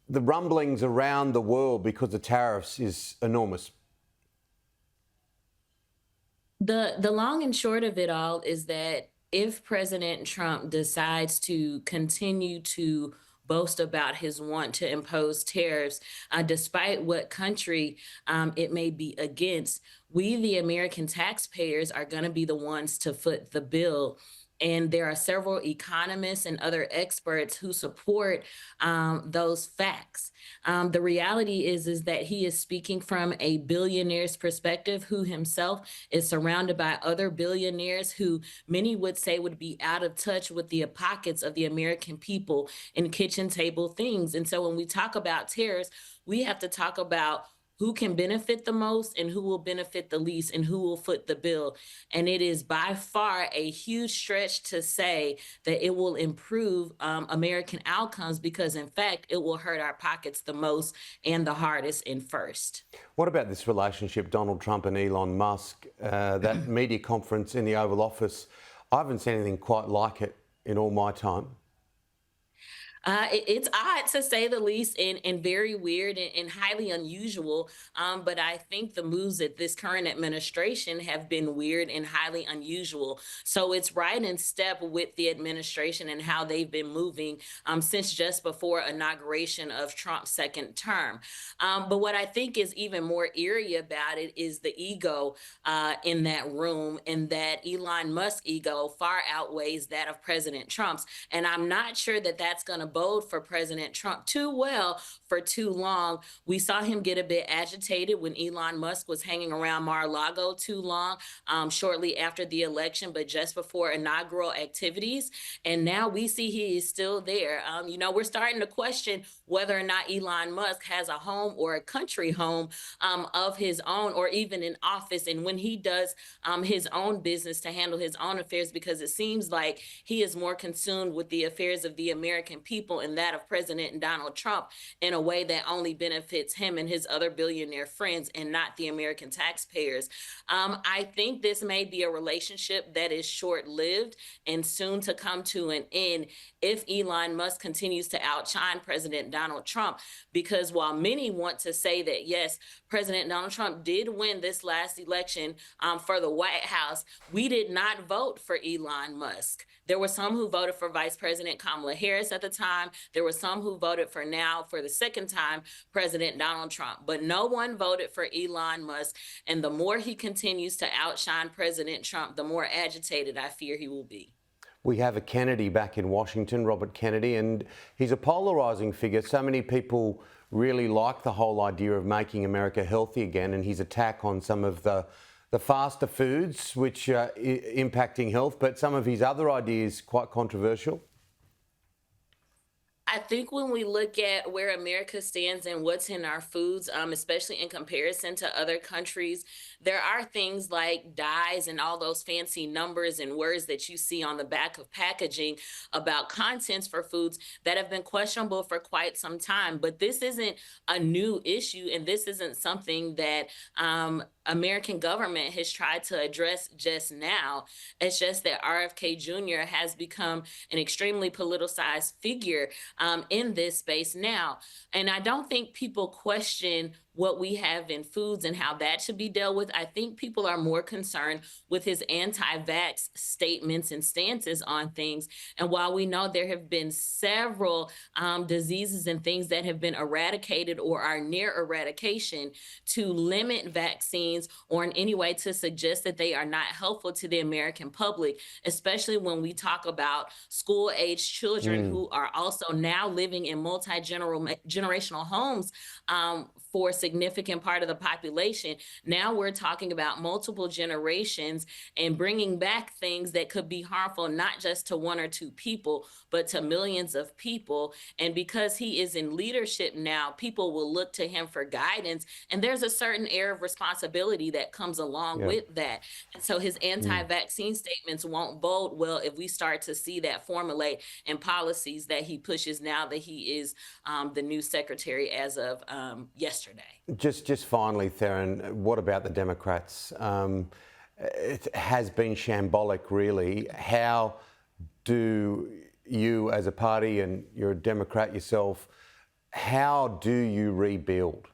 The rumblings around the world because of tariffs is enormous. The long and short of it all is that if President Trump decides to continue to boast about his want to impose tariffs, despite what country it may be against, we, the American taxpayers, are going to be the ones to foot the bill. And there are several economists and other experts who support those facts. The reality is that he is speaking from a billionaire's perspective, who himself is surrounded by other billionaires who many would say would be out of touch with the pockets of the American people in kitchen table things. And so when we talk about tariffs, we have to talk about who can benefit the most and who will benefit the least and who will foot the bill. And it is by far a huge stretch to say that it will improve American outcomes, because in fact, it will hurt our pockets the most and the hardest and first. What about this relationship, Donald Trump and Elon Musk, that media conference in the Oval Office? I haven't seen anything quite like it in all my time. It's odd, to say the least, and very weird and highly unusual. But I think the moves at this current administration have been weird and highly unusual. So it's right in step with the administration and how they've been moving since just before inauguration of Trump's second term. But what I think is even more eerie about it is the ego in that room, and that Elon Musk's ego far outweighs that of President Trump's. And I'm not sure that that's going to bode for President Trump too well for too long. We saw him get a bit agitated when Elon Musk was hanging around Mar-a-Lago too long, shortly after the election, but just before inaugural activities. And now we see he is still there. We're starting to question whether or not Elon Musk has a home or a country home of his own, or even an office, and when he does his own business to handle his own affairs, because it seems like he is more consumed with the affairs of the American people and that of President Donald Trump in a way that only benefits him and his other billionaire friends and not the American taxpayers. I think this may be a relationship that is short-lived and soon to come to an end if Elon Musk continues to outshine President Donald Trump. Because while many want to say that, yes, President Donald Trump did win this last election for the White House, we did not vote for Elon Musk. There were some who voted for Vice President Kamala Harris at the time. There were some who voted for the second time, President Donald Trump. But no one voted for Elon Musk. And the more he continues to outshine President Trump, the more agitated I fear he will be. We have a Kennedy back in Washington, Robert Kennedy, and he's a polarising figure. So many people really like the whole idea of making America healthy again, and his attack on some of the faster foods, which are impacting health, but some of his other ideas quite controversial. I think when we look at where America stands and what's in our foods, especially in comparison to other countries, there are things like dyes and all those fancy numbers and words that you see on the back of packaging about contents for foods that have been questionable for quite some time. But this isn't a new issue, and this isn't something that American government has tried to address just now. It's just that RFK Jr. has become an extremely politicized figure in this space now. And I don't think people question what we have in foods and how that should be dealt with. I think people are more concerned with his anti-vax statements and stances on things. And while we know there have been several diseases and things that have been eradicated or are near eradication, to limit vaccines or in any way to suggest that they are not helpful to the American public, especially when we talk about school-age children who are also now living in multi-generational homes for a significant part of the population. Now we're talking about multiple generations and bringing back things that could be harmful, not just to one or two people, but to millions of people. And because he is in leadership now, people will look to him for guidance. And there's a certain air of responsibility that comes along with that. And so his anti-vaccine statements won't bode well if we start to see that formulate in policies that he pushes now that he is the new secretary as of yesterday. Just finally, Theryn, what about the Democrats? It has been shambolic, really. How do you as a party, and you're a Democrat yourself, how do you rebuild?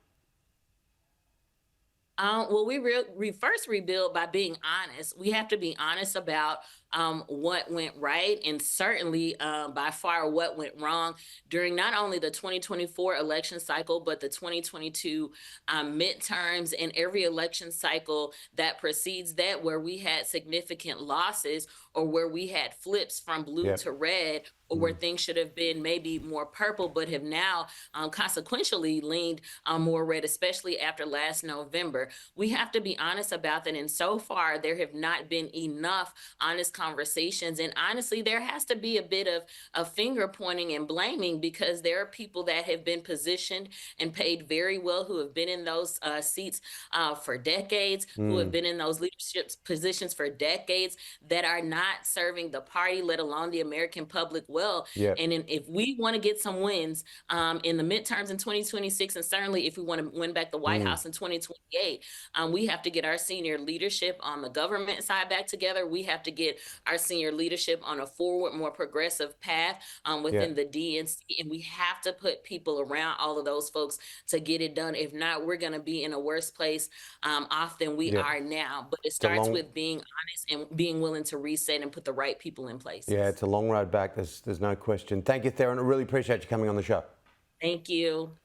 Well, we first rebuild by being honest. We have to be honest about what went right, and certainly by far what went wrong during not only the 2024 election cycle, but the 2022 midterms and every election cycle that precedes that, where we had significant losses or where we had flips from blue Yep. to red, or where things should have been maybe more purple, but have now consequentially leaned more red, especially after last November. We have to be honest about that. And so far, there have not been enough honest conversations. And honestly, there has to be a bit of finger pointing and blaming, because there are people that have been positioned and paid very well, who have been in those seats for decades, who have Mm. been in those leadership positions for decades, that are not serving the party, let alone the American public well. Yep. And if we want to get some wins in the midterms in 2026, and certainly if we want to win back the White Mm. House in 2028, we have to get our senior leadership on the government side back together. We have to get our senior leadership on a forward, more progressive path within Yep. the DNC. And we have to put people around all of those folks to get it done. If not, we're going to be in a worse place off than we Yep. are now. But it It's a starts long, with being honest and being willing to reset and put the right people in yeah, places. it's a long road back. There's no question. Thank you, Theryn. I really appreciate you coming on the show. Thank you.